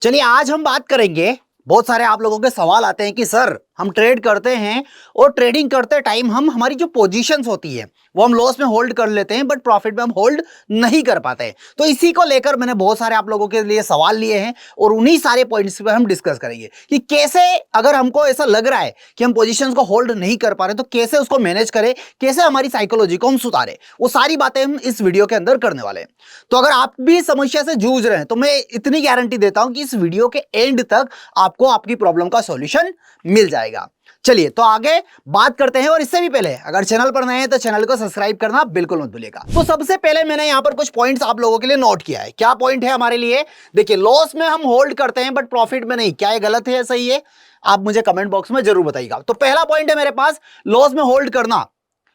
चलिए आज हम बात करेंगे। बहुत सारे आप लोगों के सवाल आते हैं कि सर हम ट्रेड करते हैं और ट्रेडिंग करते टाइम हम हमारी जो पोजीशंस होती है वो हम लॉस में होल्ड कर लेते हैं बट प्रॉफिट में हम होल्ड नहीं कर पाते हैं। तो इसी को लेकर मैंने बहुत सारे आप लोगों के लिए सवाल लिए हैं और उन्हीं सारे पॉइंट्स पे हम डिस्कस करेंगे कि कैसे अगर हमको ऐसा लग रहा है कि हम पोजीशंस को होल्ड नहीं कर पा रहे तो कैसे उसको मैनेज करें, कैसे हमारी साइकोलॉजी को हम सुधारें। वो सारी बातें हम इस वीडियो के अंदर करने वाले हैं। तो अगर आप भी समस्या से जूझ रहे हैं तो मैं इतनी गारंटी देता हूं कि इस वीडियो के एंड तक आपको आपकी प्रॉब्लम का सॉल्यूशन मिल जाएगा। चलिए तो आगे बात करते हैं और इससे भी पहले अगर चैनल पर नए हैं तो चैनल को सब्सक्राइब करना बिल्कुल मत भूलिएगा। तो सबसे पहले मैंने यहां पर कुछ पॉइंट्स आप लोगों के लिए नोट किया है। क्या पॉइंट है हमारे लिए? देखिए, लॉस में हम होल्ड करते हैं बट प्रॉफिट में नहीं। क्या ये गलत है या सही है? आप मुझे कमेंट बॉक्स में जरूर बताइएगा। तो पहला पॉइंट है मेरे पास, लॉस में होल्ड करना।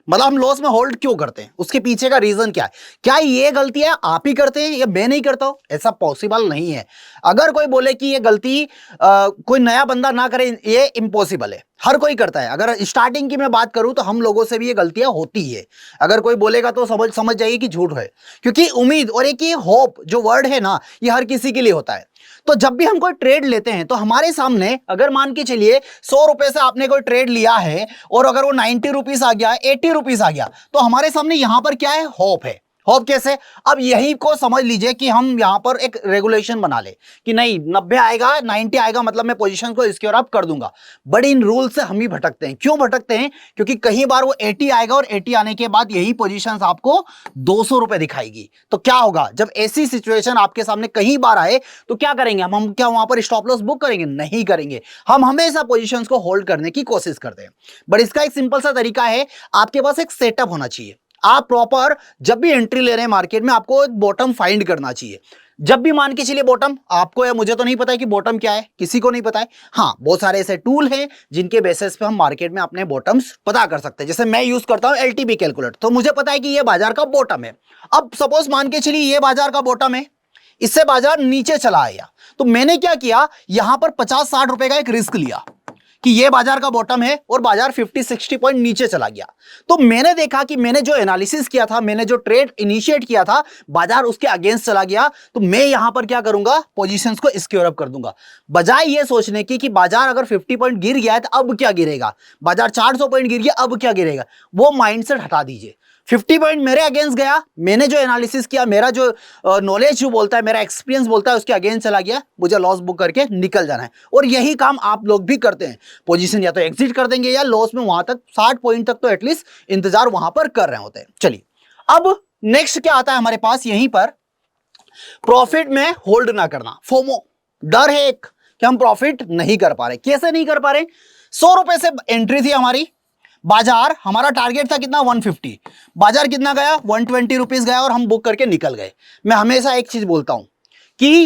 मतलब हम लॉस में होल्ड क्यों करते हैं, उसके पीछे का रीजन क्या है? क्या ये गलतियां आप ही करते हैं या मैं नहीं करता हूं? ऐसा पॉसिबल नहीं है। अगर कोई बोले कि ये गलती कोई नया बंदा ना करे, ये इम्पॉसिबल है। हर कोई करता है। अगर स्टार्टिंग की मैं बात करूं तो हम लोगों से भी ये गलतियां होती है। अगर कोई बोलेगा तो समझ जाइए कि झूठ है, क्योंकि उम्मीद और एक ये होप जो वर्ड है ना, ये हर किसी के लिए होता है। तो जब भी हम कोई ट्रेड लेते हैं तो हमारे सामने, अगर मान के चलिए 100 रुपए से आपने कोई ट्रेड लिया है और अगर वो 90 रुपीज आ गया, 80 रुपीज आ गया, तो हमारे सामने यहां पर क्या है? होप है। होप कैसे? अब यही को समझ लीजिए कि हम यहां पर एक रेगुलेशन बना ले कि नहीं 90 आएगा, 90 आएगा मतलब मैं पोजीशन को इसके और अप कर दूंगा। बट इन रूल से हम ही भटकते हैं। क्यों भटकते हैं? क्योंकि कई बार वो 80 आएगा और 80 आने के बाद यही पोजीशन आपको 200 रुपए दिखाएगी। तो क्या होगा जब ऐसी सिचुएशन आपके सामने कई बार आए? तो क्या करेंगे हम क्या वहां पर स्टॉप लॉस बुक करेंगे? नहीं करेंगे। हम हमेशा पोजीशंस को होल्ड करने की कोशिश करते हैं। बट इसका एक सिंपल सा तरीका है, आपके पास एक सेटअप होना चाहिए। आप प्रॉपर जब भी एंट्री ले रहे हैं मार्केट में, आपको एक बॉटम फाइंड करना चाहिए। जब भी मान के चलिए बॉटम, आपको या मुझे तो नहीं पता है कि बॉटम क्या है, किसी को नहीं पता है। हाँ, बहुत सारे ऐसे टूल हैं जिनके बेसिस पे हम मार्केट में अपने बॉटम्स पता कर सकते हैं। जैसे मैं यूज करता हूं एलटीबी कैलकुलेटर, तो मुझे पता है कि ये बाजार का बॉटम है। अब सपोज मान के चलिए ये बाजार का बॉटम है, इससे बाजार नीचे चला आया, तो मैंने क्या किया, यहां पर 50-60 रुपए का एक रिस्क लिया कि ये बाजार का बॉटम है और बाजार 50-60 पॉइंट नीचे चला गया। तो मैंने देखा कि मैंने जो एनालिसिस किया था, मैंने जो ट्रेड इनिशिएट किया था, बाजार उसके अगेंस्ट चला गया, तो मैं यहां पर क्या करूंगा? पोजीशंस को स्क्योर अप कर दूंगा। बजाय ये सोचने की कि बाजार अगर 50 पॉइंट गिर गया है तो अब क्या गिरेगा, बाजार 400 पॉइंट गिर गया अब क्या गिरेगा, वो माइंडसेट हटा दीजिए। 50 पॉइंट मेरे अगेंस्ट गया, मैंने जो एनालिसिस किया, मेरा जो नॉलेज जो बोलता है, मेरा एक्सपीरियंस बोलता है, उसके अगेंस्ट चला गया, मुझे लॉस बुक करके निकल जाना है। और यही काम आप लोग भी करते हैं। पोजीशन या तो एग्जिट कर देंगे या लॉस में वहां तक 60 पॉइंट तक तो एटलीस्ट इंतजार वहां पर कर रहे होते हैं। चलिए अब नेक्स्ट क्या आता है हमारे पास, यहीं पर प्रॉफिट में होल्ड ना करना। फोमो, डर है एक कि हम प्रॉफिट नहीं कर पा रहे। कैसे नहीं कर पा रहे? 100 रुपए से एंट्री थी हमारी, बाजार हमारा टारगेट था कितना? 150, बाजार कितना गया? 120 रुपीज गया और हम बुक करके निकल गए। मैं हमेशा एक चीज बोलता हूं कि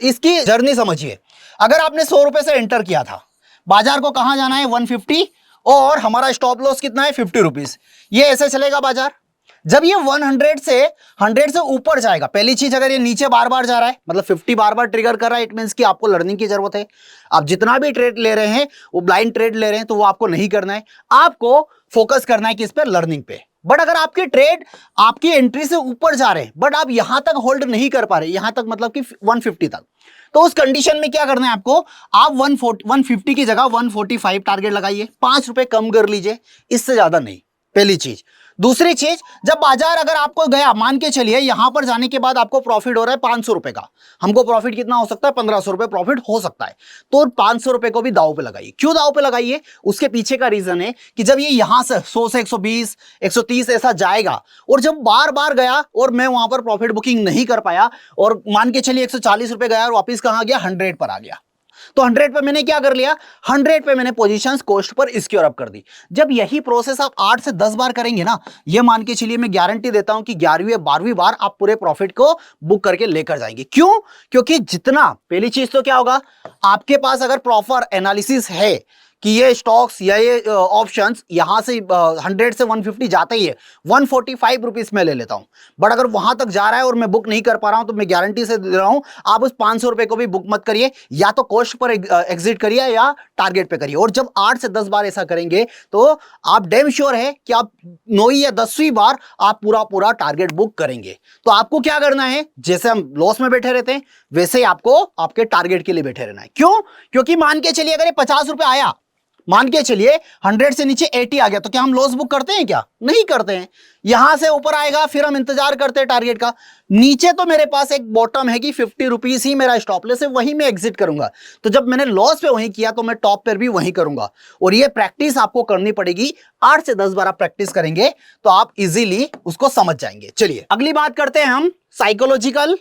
इसकी जर्नी समझिए। अगर आपने 100 रुपए से एंटर किया था, बाजार को कहां जाना है? 150, और हमारा स्टॉप लॉस कितना है? 50 रुपीज। ये ऐसे चलेगा बाजार। जब ये 100 से ऊपर जाएगा, पहली चीज, अगर ये नीचे बार बार जा रहा है, मतलब 50 बार बार ट्रिगर कर रहा है, इट मींस कि आपको लर्निंग की जरूरत है। आप जितना भी ट्रेड ले रहे हैं वो ब्लाइंड ट्रेड ले रहे हैं, तो वो आपको नहीं करना है। आपको फोकस करना है किस पे? लर्निंग पे। बट अगर आपके ट्रेड आपकी एंट्री से ऊपर जा रहे हैं बट आप यहां तक होल्ड नहीं कर पा रहे, यहां तक मतलब कि 150 तक, तो उस कंडीशन में क्या करना है आपको? आप 150 की जगह 145 टारगेट लगाइए, 5 रुपए कम कर लीजिए, इससे ज्यादा नहीं। पहली चीज। दूसरी चीज, जब बाजार अगर आपको गया, मान के चलिए यहां पर जाने के बाद आपको प्रॉफिट हो रहा है 500 रुपए का, हमको प्रॉफिट कितना हो सकता है? 1500 रुपए प्रॉफिट हो सकता है। तो 500 रुपए को भी दाव पे लगाइए। क्यों दाव पे लगाइए? उसके पीछे का रीजन है कि जब ये यहां से 100 से 120, 130 ऐसा जाएगा, और जब बार बार गया और मैं वहां पर प्रॉफिट बुकिंग नहीं कर पाया, और मान के चलिए 140 रुपए गया और वापिस कहां गया? 100 पर आ गया, तो 100 पे मैंने क्या कर लिया? 100 पे मैंने positions cost per square up कर दी। जब यही प्रोसेस आप 8 से 10 बार करेंगे ना, ये मान के चलिए मैं गारंटी देता हूं कि 11वीं या 12वीं बार आप पूरे प्रॉफिट को बुक करके लेकर जाएंगे। क्यों? क्योंकि जितना, पहली चीज तो क्या होगा, आपके पास अगर प्रॉपर एनालिसिस है कि ये स्टॉक्स या ये ऑप्शंस यहां से 100 से 150 जाता ही है, 145 रुपीज में ले लेता हूं। बट अगर वहां तक जा रहा है और मैं बुक नहीं कर पा रहा हूं तो मैं गारंटी से दे रहा हूं आप उस 500 रुपए को भी बुक मत करिए, या तो कॉस्ट पर एग्जिट करिए या टारगेट पे करिए। और जब 8 से 10 बार ऐसा करेंगे तो आप डैम श्योर है कि आप 9वीं या 10वीं बार आप पूरा पूरा टारगेट बुक करेंगे। तो आपको क्या करना है, जैसे हम लॉस में बैठे रहते हैं वैसे ही आपको आपके टारगेट के लिए बैठे रहना है। क्यों? क्योंकि मान के चलिए अगर ये 50 रुपए आया, मान के चलिए 100 से नीचे 80 आ गया, तो क्या हम लॉस बुक करते हैं? क्या नहीं करते हैं। यहां से ऊपर आएगा फिर हम इंतजार करते हैं टारगेट का। नीचे तो मेरे पास एक बॉटम है कि 50 रुपीज ही मेरा स्टॉप लॉस है, वहीं मैं एग्जिट करूंगा। तो जब मैंने लॉस पे वहीं किया तो मैं टॉप पर भी वहीं करूंगा। और ये प्रैक्टिस आपको करनी पड़ेगी, 8 से 10 बार आप प्रैक्टिस करेंगे तो आप इजीली उसको समझ जाएंगे। चलिए अगली बात करते हैं हम, psychological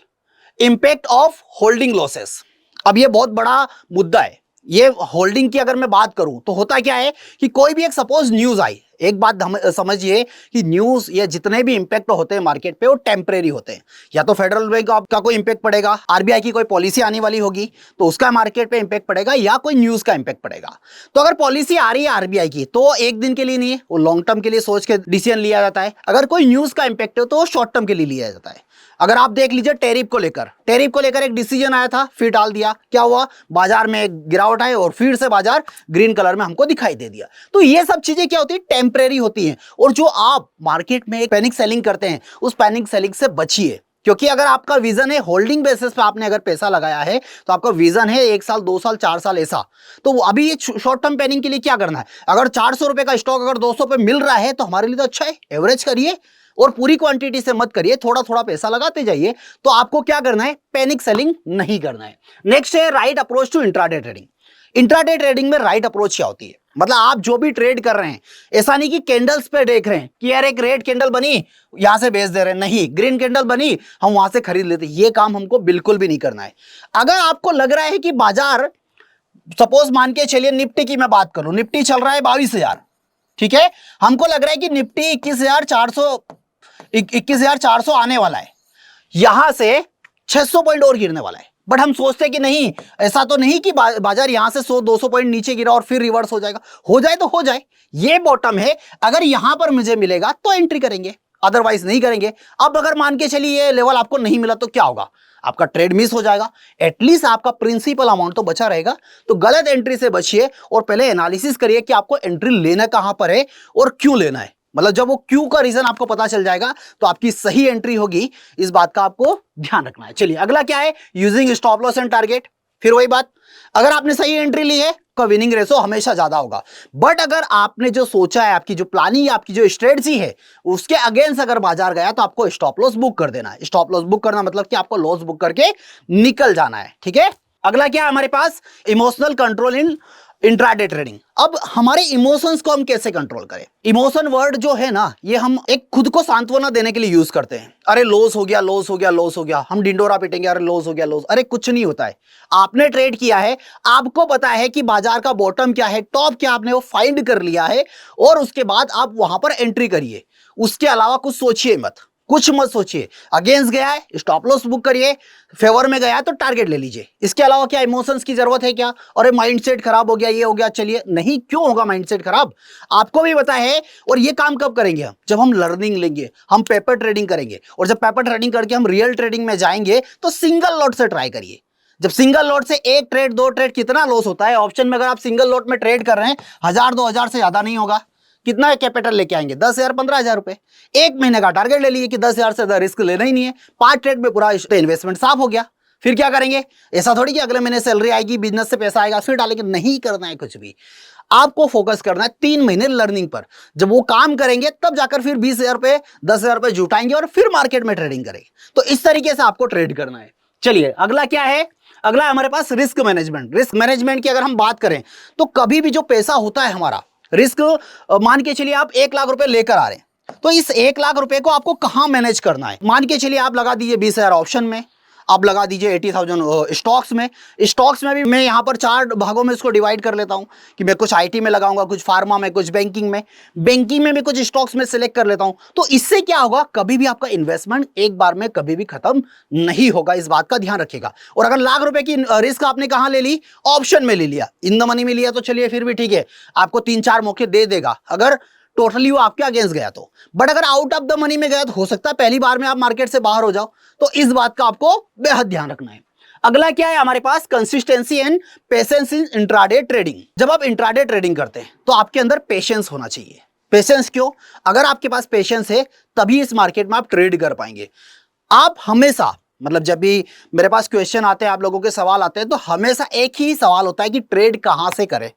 impact of holding losses. अब ये बहुत बड़ा मुद्दा है। ये होल्डिंग की अगर मैं बात करूं तो होता क्या है कि कोई भी एक सपोज न्यूज आई, एक बात समझिए कि न्यूज या जितने भी इंपैक्ट होते हैं मार्केट पे वो टेम्परेरी होते हैं। या तो फेडरल बैंक का कोई इंपैक्ट पड़ेगा, आरबीआई की कोई पॉलिसी आने वाली होगी तो उसका मार्केट पे इंपैक्ट पड़ेगा, या कोई न्यूज का इंपैक्ट पड़ेगा। तो अगर पॉलिसी आ रही है आरबीआई की तो एक दिन के लिए नहीं है, वो लॉन्ग टर्म के लिए सोच के डिसीजन लिया जाता है। अगर कोई न्यूज का इंपैक्ट हो तो वो शॉर्ट टर्म के लिए लिया जाता है। अगर आप देख लीजिए टैरिफ को लेकर एक डिसीजन आया था, फिर डाल दिया, क्या हुआ, बाजार में एक गिरावट आई और फिर से बाजार ग्रीन कलर में हमको दिखाई दे दिया। तो ये सब चीजें क्या होती है, टेम्परेरी होती हैं। और जो आप मार्केट में एक पैनिक सेलिंग करते हैं उस पैनिक सेलिंग से बचिए। क्योंकि अगर आपका विजन है होल्डिंग बेसिस पे आपने अगर पैसा लगाया है तो आपका विजन है 1 साल 2 साल 4 साल ऐसा, तो अभी ये शॉर्ट टर्म पैनिंग के लिए क्या करना है। अगर 400 रुपए का स्टॉक अगर 200 पे मिल रहा है तो हमारे लिए तो अच्छा है, एवरेज करिए और पूरी क्वांटिटी से मत करिए, थोड़ा थोड़ा पैसा लगाते जाइए। तो आपको क्या करना है, पैनिक सेलिंग नहीं करना है। नेक्स्ट है right approach to intraday trading. Intraday trading में राइट अप्रोच क्या होती है, मतलब आप जो भी ट्रेड कर रहे हैं, ऐसा नहीं कि कैंडल्स पे देख रहे हैं कि यार एक रेड कैंडल बनी यहां से बेच दे रहे हैं, नहीं, ग्रीन कैंडल बनी हम वहां से खरीद लेते हैं। ये काम हमको बिल्कुल भी नहीं करना है। अगर आपको लग रहा है कि बाजार, सपोज मान के चलिए निफ्टी की मैं बात करूं, निफ्टी चल रहा है 22,000, ठीक है, हमको लग रहा है कि निफ्टी 21,400 आने वाला है, यहां से 600 पॉइंट और गिरने वाला है। बट हम सोचते हैं कि नहीं, ऐसा तो नहीं कि बाजार यहां से 100-200 पॉइंट नीचे गिरा और फिर रिवर्स हो जाएगा। हो जाए तो हो जाए, ये बॉटम है, अगर यहां पर मुझे मिलेगा तो एंट्री करेंगे, अदरवाइज नहीं करेंगे। अब अगर मान के चलिए ये लेवल आपको नहीं मिला तो क्या होगा, आपका ट्रेड मिस हो जाएगा, एटलीस्ट आपका प्रिंसिपल अमाउंट तो बचा रहेगा। तो गलत एंट्री से बचिए और पहले एनालिसिस करिए कि आपको एंट्री लेना कहां पर है और क्यों लेना है। मतलब जब वो क्यों का रीजन आपको पता चल जाएगा तो आपकी सही एंट्री होगी, इस बात का आपको ध्यान रखना है। चलिए अगला क्या है, using stop loss and target. फिर वही बात, अगर आपने सही एंट्री ली है तो विनिंग रेशो हमेशा ज्यादा होगा। बट अगर आपने जो सोचा है, आपकी जो प्लानिंग, आपकी जो स्ट्रेटजी है, उसके अगेंस्ट अगर बाजार गया तो आपको स्टॉप लॉस बुक कर देना है। स्टॉप लॉस बुक करना मतलब कि आपको लॉस बुक करके निकल जाना है, ठीक है। अगला क्या है हमारे पास, emotional control in intraday trading. अब हमारे इमोशंस को हम कैसे कंट्रोल करें। इमोशन वर्ड जो है ना, ये हम एक खुद को सांत्वना देने के लिए यूज करते हैं। अरे लॉस हो गया, लॉस हो गया, लॉस हो गया, हम डिंडोरा पीटेंगे, अरे लॉस हो गया, लॉस। अरे कुछ नहीं होता है, आपने ट्रेड किया है, आपको पता है कि बाजार का बॉटम क्या है, टॉप क्या, आपने वो फाइंड कर लिया है और उसके बाद आप वहां पर एंट्री करिए। उसके अलावा कुछ सोचिए मत, कुछ मत सोचिए। अगेंस्ट गया है स्टॉप लॉस बुक करिए, फेवर में गया है तो टारगेट ले लीजिए। इसके अलावा क्या इमोशंस की जरूरत है क्या, और माइंडसेट खराब हो गया, ये हो गया, चलिए, नहीं, क्यों होगा माइंडसेट खराब, आपको भी पता है। और ये काम कब करेंगे हम, जब हम लर्निंग लेंगे, हम पेपर ट्रेडिंग करेंगे। और जब पेपर ट्रेडिंग करके हम रियल ट्रेडिंग में जाएंगे तो सिंगल लॉट से ट्राई करिए। जब सिंगल लॉट से एक ट्रेड, दो ट्रेड, कितना लॉस होता है ऑप्शन में। अगर आप सिंगल लॉट में ट्रेड कर रहे हैं, 1000-2000 से ज्यादा नहीं होगा। कितना कैपिटल लेके आएंगे, 10,000-15,000 रुपए। एक महीने का टारगेट ले लिए कि 10,000 से ज्यादा रिस्क लेना ही नहीं है, 5 ट्रेड में पूरा इन्वेस्टमेंट साफ हो गया। फिर क्या करेंगे, ऐसा थोड़ी कि अगले महीने सैलरी आएगी, बिजनेस से पैसा आएगा फिर डालेंगे, नहीं करना है कुछ भी। आपको फोकस करना है 3 महीने लर्निंग पर। जब वो काम करेंगे तब जाकर फिर 20,000 रुपए, 10,000 रुपए जुटाएंगे और फिर मार्केट में ट्रेडिंग करेंगे। तो इस तरीके से आपको ट्रेड करना है। चलिए अगला क्या है, अगला है हमारे पास रिस्क मैनेजमेंट। रिस्क मैनेजमेंट की अगर हम बात करें तो कभी भी जो पैसा होता है हमारा, रिस्क मान के चलिए आप 1 लाख रुपए लेकर आ रहे हैं, तो इस 1 लाख रुपए को आपको कहां मैनेज करना है। मान के चलिए आप लगा दीजिए 20,000 ऑप्शन में, आप लगा दीजिए 80,000 स्टॉक्स में। स्टॉक्स में भी मैं यहाँ पर 4 भागों में इसको डिवाइड कर लेता हूँ कि मैं कुछ आईटी में लगाऊंगा, कुछ फार्मा में, कुछ बैंकिंग में भी कुछ स्टॉक्स में सिलेक्ट कर लेता हूँ। तो इससे क्या होगा, कभी भी आपका इन्वेस्टमेंट एक बार में कभी भी खत्म नहीं होगा, इस बात का ध्यान रखिएगा। और अगर लाख रुपए की रिस्क आपने कहाँ ले ली, ऑप्शन में ले लिया, इन द मनी में लिया, तो चलिए फिर भी ठीक है, आपको 3-4 मौके दे देगा अगर टोटली वो आपके अगेंस्ट गया तो। बट अगर आउट ऑफ द मनी में गया तो हो सकता है पहली बार में आप मार्केट से बाहर हो जाओ। तो इस बात का आपको बेहद ध्यान रखना है। अगला क्या है हमारे पास, consistency and patience in intraday trading. जब आप इंट्राडे ट्रेडिंग करते हैं तो आपके अंदर पेशेंस होना चाहिए। पेशेंस क्यों? अगर आपके पास पेशेंस है तभी इस मार्केट में आप ट्रेड कर पाएंगे। आप हमेशा, मतलब जब भी मेरे पास क्वेश्चन आते हैं, आप लोगों के सवाल आते हैं, तो हमेशा एक ही सवाल होता है कि ट्रेड कहां से करें।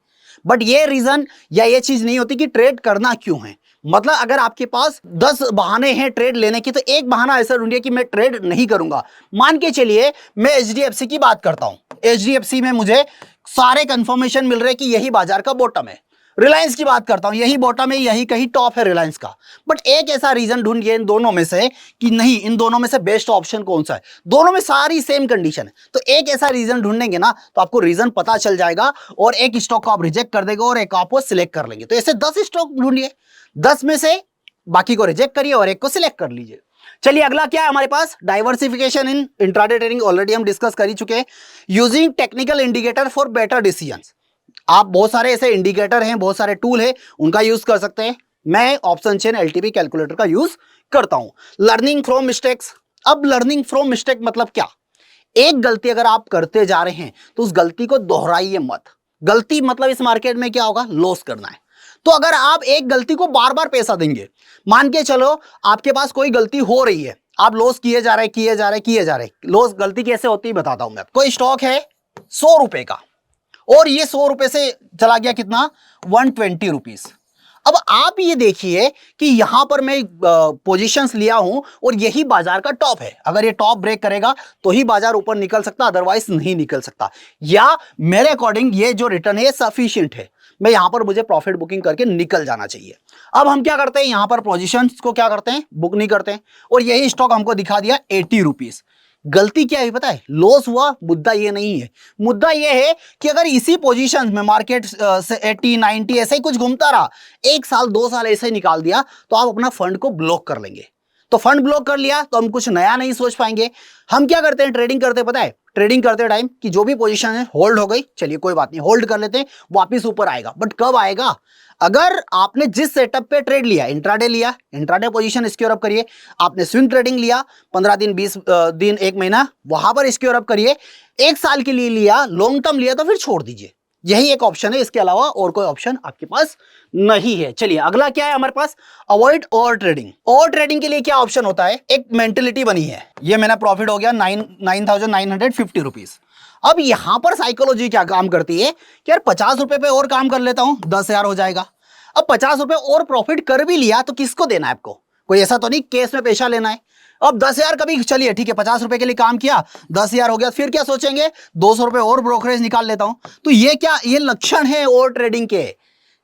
बट ये रीजन या ये चीज नहीं होती कि ट्रेड करना क्यों है। मतलब अगर आपके पास 10 बहाने हैं ट्रेड लेने की, तो एक बहाना ऐसा ढूंढिए कि मैं ट्रेड नहीं करूंगा। मान के चलिए मैं एचडीएफसी की बात करता हूं, एचडीएफसी में मुझे सारे कंफर्मेशन मिल रहे हैं कि यही बाजार का बॉटम है। रिलायंस की बात करता हूं, यही बॉटम है, यही कहीं टॉप है रिलायंस का। बट एक ऐसा रीजन ढूंढिए इन दोनों में से कि नहीं, इन दोनों में से बेस्ट ऑप्शन कौन सा है। दोनों में सारी सेम कंडीशन है, तो एक ऐसा रीजन ढूंढेंगे ना तो आपको रीजन पता चल जाएगा और एक स्टॉक को आप रिजेक्ट कर देंगे और एक आप सिलेक्ट कर लेंगे। तो ऐसे 10 स्टॉक ढूंढिए, 10 में से बाकी को रिजेक्ट करिए और एक को सिलेक्ट कर लीजिए। चलिए अगला क्या है हमारे पास, डाइवर्सिफिकेशन इन इंट्राडे ट्रेडिंग। ऑलरेडी हम डिस्कस कर ही चुके हैं। Using technical indicator for better decisions. आप बहुत सारे ऐसे इंडिकेटर हैं, बहुत सारे टूल हैं, उनका यूज कर सकते हैं। मैं ऑप्शन चेन एलटीपी कैलकुलेटर का यूज करता हूं। Learning from mistakes. अब लर्निंग फ्रॉम मिस्टेक मतलब क्या? एक गलती अगर आप करते जा रहे हैं तो उस गलती को दोहराइए मत। गलती मतलब इस मार्केट में क्या होगा, लॉस करना है। तो अगर आप एक गलती को बार बार पैसा देंगे, मान के चलो आपके पास कोई गलती हो रही है, आप लॉस किए जा रहे। लॉस गलती कैसे होती है बताता हूं मैं। कोई स्टॉक है 100 रुपए का और ये 100 रुपए से चला गया कितना, 120 रुपीज। अब आप ये देखिए कि यहां पर मैं पोजीशंस लिया हूं और यही बाजार का टॉप है। अगर ये टॉप ब्रेक करेगा तो ही बाजार ऊपर निकल सकता, अदरवाइज नहीं निकल सकता। या मेरे अकॉर्डिंग ये जो रिटर्न है सफिशिएंट है, मैं यहां पर मुझे प्रॉफिट बुकिंग करके निकल जाना चाहिए। अब हम क्या करते हैं, यहां पर पोजीशंस को क्या करते हैं, बुक नहीं करते हैं। और यही स्टॉक हमको दिखा दिया 80 रुपीज। गलती क्या है पता है, लॉस हुआ, मुद्दा ये नहीं है। मुद्दा ये है कि अगर इसी पोजीशन में मार्केट से 80-90 ऐसे ही कुछ घूमता रहा, 1 साल 2 साल ऐसे ही निकाल दिया, तो आप अपना फंड को ब्लॉक कर लेंगे। तो फंड ब्लॉक कर लिया तो हम कुछ नया नहीं सोच पाएंगे। हम क्या करते हैं, ट्रेडिंग करते पता है, ट्रेडिंग करते टाइम कि जो भी पोजीशन है होल्ड हो गई, चलिए कोई बात नहीं, होल्ड कर लेते हैं, वापिस ऊपर आएगा। बट कब आएगा, अगर आपने जिस सेटअप पे ट्रेड लिया, इंट्राडे लिया, इंट्राडे पोजीशन स्क्योर अप करिए। आपने स्विंग ट्रेडिंग लिया 15 दिन 20 दिन 1 महीना, वहां पर स्क्योर अप करिए। 1 साल के लिए लिया, लॉन्ग टर्म लिया तो फिर छोड़ दीजिए। यही एक ऑप्शन है, इसके अलावा और कोई ऑप्शन आपके पास नहीं है। चलिए अगला क्या है हमारे पास, avoid over trading. Over trading के लिए क्या ऑप्शन होता है, एक मेंटेलिटी बनी है, ये मेरा प्रॉफिट हो गया 9,950 रुपीज। अब यहां पर साइकोलॉजी क्या काम करती है कि यार 50 रुपए पे और काम कर लेता हूं, 10,000 हो जाएगा। अब 50 रुपए और प्रॉफिट कर भी लिया तो किसको देना है आपको, कोई ऐसा तो नहीं केस में पैसा लेना है। अब 10,000 कभी, चलिए ठीक है 50 रुपए के लिए काम किया, 10,000 हो गया, फिर क्या सोचेंगे 200 रुपए और ब्रोकरेज निकाल लेता हूं। तो ये क्या, ये लक्षण है ओवर ट्रेडिंग के।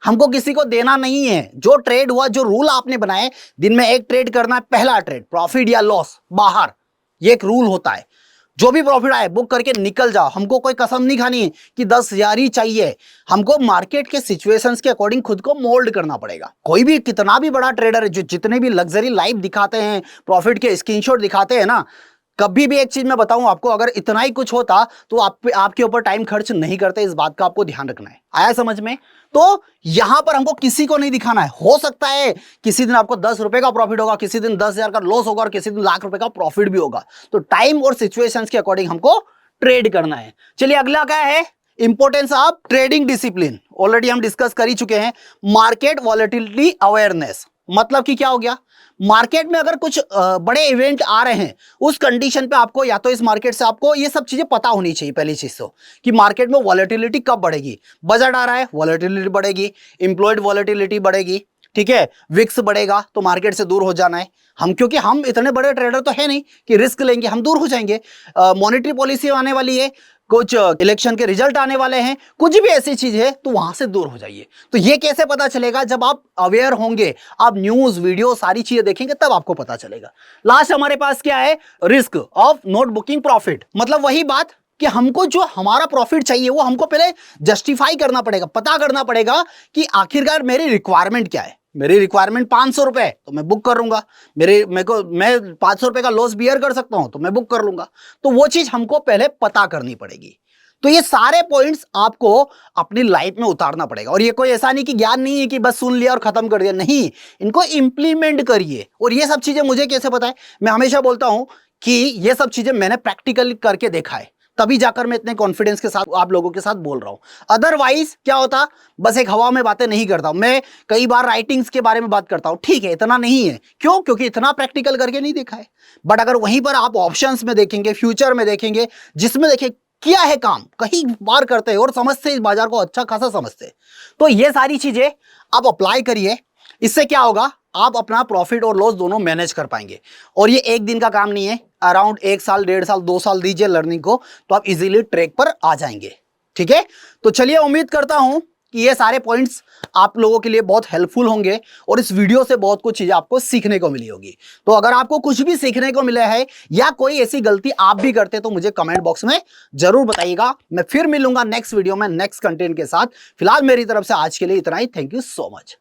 हमको किसी को देना नहीं है। जो ट्रेड हुआ, जो रूल आपने बनाए, दिन में एक ट्रेड करना है, पहला ट्रेड प्रॉफिट या लॉस बाहर, ये एक रूल होता है। जो भी प्रॉफिट आए बुक करके निकल जाओ। हमको कोई कसम नहीं खानी है कि 10,000 ही चाहिए। हमको मार्केट के सिचुएशंस के अकॉर्डिंग खुद को मोल्ड करना पड़ेगा। कोई भी कितना भी बड़ा ट्रेडर है, जो जितने भी लग्जरी लाइफ दिखाते हैं, प्रॉफिट के स्क्रीनशॉट दिखाते हैं ना, कभी भी एक चीज मैं बताऊं आपको, अगर इतना ही कुछ होता तो आपके ऊपर टाइम खर्च नहीं करते। इस बात का आपको ध्यान रखना है। आया समझ में? तो यहां पर हमको किसी को नहीं दिखाना है। हो सकता है किसी दिन आपको 10 रुपए का प्रॉफिट होगा, किसी दिन 10,000 का लॉस होगा और किसी दिन लाख रुपए का प्रॉफिट भी होगा। तो टाइम और सिचुएशंस के अकॉर्डिंग हमको ट्रेड करना है। चलिए अगला क्या है, importance of trading discipline. Already हम डिस्कस कर ही चुके हैं। मार्केट वॉलेटिलिटी अवेयरनेस, मतलब कि क्या हो गया, मार्केट में अगर कुछ बड़े इवेंट आ रहे हैं, उस कंडीशन पे आपको या तो इस मार्केट से आपको ये सब चीजें पता होनी चाहिए। पहली चीज तो कि मार्केट में वॉलेटिलिटी कब बढ़ेगी, बजट आ रहा है वॉलेटिलिटी बढ़ेगी, एम्प्लॉयड वॉलेटिलिटी बढ़ेगी, ठीक है, विक्स बढ़ेगा, तो मार्केट से दूर हो जाना है। हम क्योंकि हम इतने बड़े ट्रेडर तो है नहीं कि रिस्क लेंगे, हम दूर हो जाएंगे। मॉनेटरी पॉलिसी आने वाली है, कुछ इलेक्शन के रिजल्ट आने वाले हैं, कुछ भी ऐसी चीज है तो वहां से दूर हो जाइए। तो ये कैसे पता चलेगा? जब आप अवेयर होंगे, आप न्यूज वीडियो सारी चीजें देखेंगे तब आपको पता चलेगा। लास्ट हमारे पास क्या है? Risk of note booking profit. मतलब वही बात कि हमको जो हमारा प्रॉफिट चाहिए वो हमको पहले जस्टिफाई करना पड़ेगा, पता करना पड़ेगा कि आखिरकार मेरी रिक्वायरमेंट क्या है। मेरी रिक्वायरमेंट 500 रुपए तो मैं बुक करूंगा, मैं 500 रुपए का लॉस बियर कर सकता हूं तो मैं बुक कर लूंगा। तो वो चीज हमको पहले पता करनी पड़ेगी। तो ये सारे पॉइंट्स आपको अपनी लाइफ में उतारना पड़ेगा। और ये कोई ऐसा नहीं कि ज्ञान नहीं है कि बस सुन लिया और खत्म कर दिया, नहीं, इनको इंप्लीमेंट करिए। और ये सब चीजें मुझे कैसे पता है? मैं हमेशा बोलता हूं कि ये सब चीजें मैंने प्रैक्टिकल करके देखा है, तभी जाकर मैं इतने कॉन्फिडेंस के साथ आप लोगों के साथ बोल रहा हूं। अदरवाइज क्या होता, बस एक हवा में बातें नहीं करता हूं। मैं कई बार राइटिंग्स के बारे में बात करता हूं, ठीक है, इतना नहीं है। क्यों? क्योंकि इतना प्रैक्टिकल करके नहीं देखा है। बट अगर वहीं पर आप ऑप्शंस में देखेंगे, फ्यूचर में देखेंगे, जिसमें देखिए किया है काम, कहीं बार करते हैं और समझते इस बाजार को अच्छा खासा समझते हैं, तो ये सारी चीजें आप अप्लाई करिए। इससे क्या होगा? आप अपना प्रॉफिट और लॉस दोनों मैनेज कर पाएंगे। और ये एक दिन का काम नहीं है, अराउंड 1 साल, 1.5 साल, 2 साल दीजिए लर्निंग को, तो आप इजीली ट्रैक पर आ जाएंगे। ठीक है, तो चलिए, उम्मीद करता हूं कि ये सारे पॉइंट्स आप लोगों के लिए बहुत हेल्पफुल होंगे और इस वीडियो से बहुत कुछ चीजें आपको सीखने को मिली होगी। तो अगर आपको कुछ भी सीखने को मिला है या कोई ऐसी गलती आप भी करते तो मुझे कमेंट बॉक्स में जरूर बताइएगा। मैं फिर मिलूंगा नेक्स्ट वीडियो में नेक्स्ट कंटेंट के साथ। फिलहाल मेरी तरफ से आज के लिए इतना ही। Thank you so much.